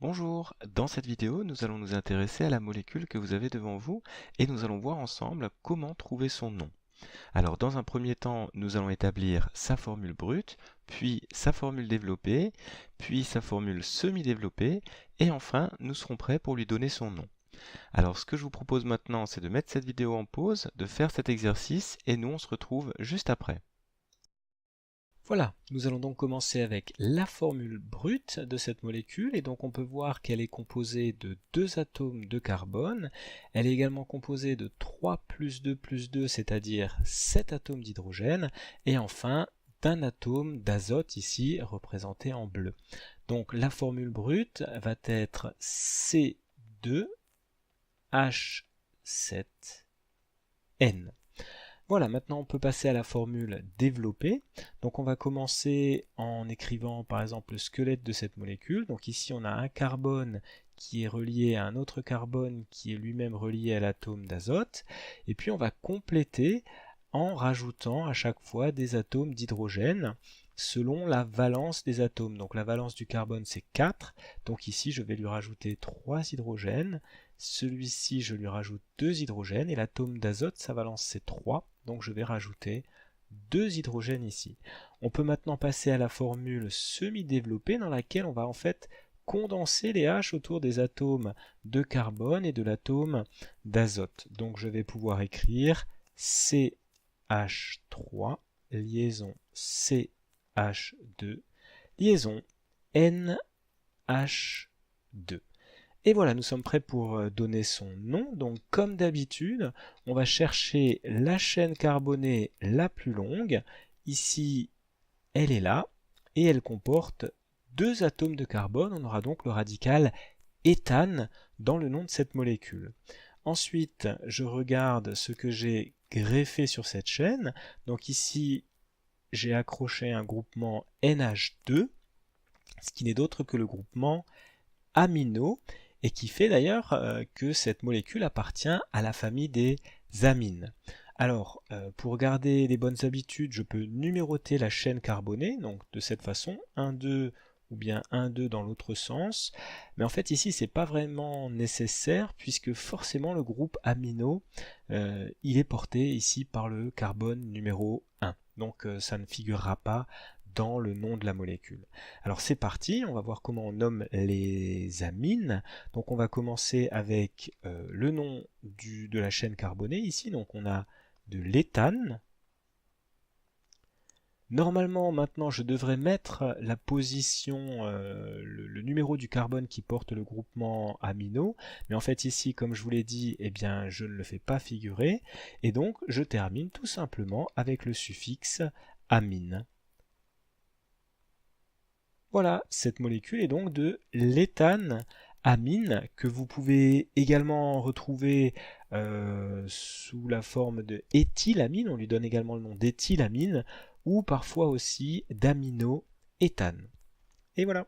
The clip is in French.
Bonjour, dans cette vidéo, nous allons nous intéresser à la molécule que vous avez devant vous et nous allons voir ensemble comment trouver son nom. Alors, dans un premier temps, nous allons établir sa formule brute, puis sa formule développée, puis sa formule semi-développée et enfin, nous serons prêts pour lui donner son nom. Alors, ce que je vous propose maintenant, c'est de mettre cette vidéo en pause, de faire cet exercice et nous, on se retrouve juste après. Voilà, nous allons donc commencer avec la formule brute de cette molécule et donc on peut voir qu'elle est composée de 2 atomes de carbone, elle est également composée de 3 plus 2, c'est-à-dire 7 atomes d'hydrogène et enfin d'un atome d'azote ici représenté en bleu. Donc la formule brute va être C2H7N. Voilà, maintenant on peut passer à la formule développée. Donc on va commencer en écrivant par exemple le squelette de cette molécule. Donc ici on a un carbone qui est relié à un autre carbone qui est lui-même relié à l'atome d'azote. Et puis on va compléter en rajoutant à chaque fois des atomes d'hydrogène selon la valence des atomes. Donc la valence du carbone c'est 4, donc ici je vais lui rajouter 3 hydrogènes, celui-ci je lui rajoute 2 hydrogènes, et l'atome d'azote sa valence c'est 3, donc je vais rajouter 2 hydrogènes ici. On peut maintenant passer à la formule semi-développée dans laquelle on va en fait condenser les H autour des atomes de carbone et de l'atome d'azote. Donc je vais pouvoir écrire CH3 liaison CH2 liaison NH2. Et voilà, nous sommes prêts pour donner son nom. Donc comme d'habitude, on va chercher la chaîne carbonée la plus longue. Ici, elle est là, et elle comporte 2 atomes de carbone. On aura donc le radical éthane dans le nom de cette molécule. Ensuite, je regarde ce que j'ai greffé sur cette chaîne. Donc ici, j'ai accroché un groupement NH2, ce qui n'est d'autre que le groupement amino, et qui fait d'ailleurs que cette molécule appartient à la famille des amines. Alors, pour garder les bonnes habitudes, je peux numéroter la chaîne carbonée, donc de cette façon, 1, 2, ou bien 1, 2 dans l'autre sens. Mais en fait, ici, c'est pas vraiment nécessaire, puisque forcément, le groupe amino, il est porté ici par le carbone numéro 1. Donc, ça ne figurera pas dans le nom de la molécule. Alors c'est parti, on va voir comment on nomme les amines. Donc on va commencer avec le nom de la chaîne carbonée ici. Donc on a de l'éthane. Normalement maintenant je devrais mettre la position, le numéro du carbone qui porte le groupement amino, mais en fait ici comme je vous l'ai dit, eh bien je ne le fais pas figurer, et donc je termine tout simplement avec le suffixe amine. Voilà, cette molécule est donc de l'éthane amine que vous pouvez également retrouver sous la forme de éthylamine, on lui donne également le nom d'éthylamine, ou parfois aussi d'aminoéthane. Et voilà.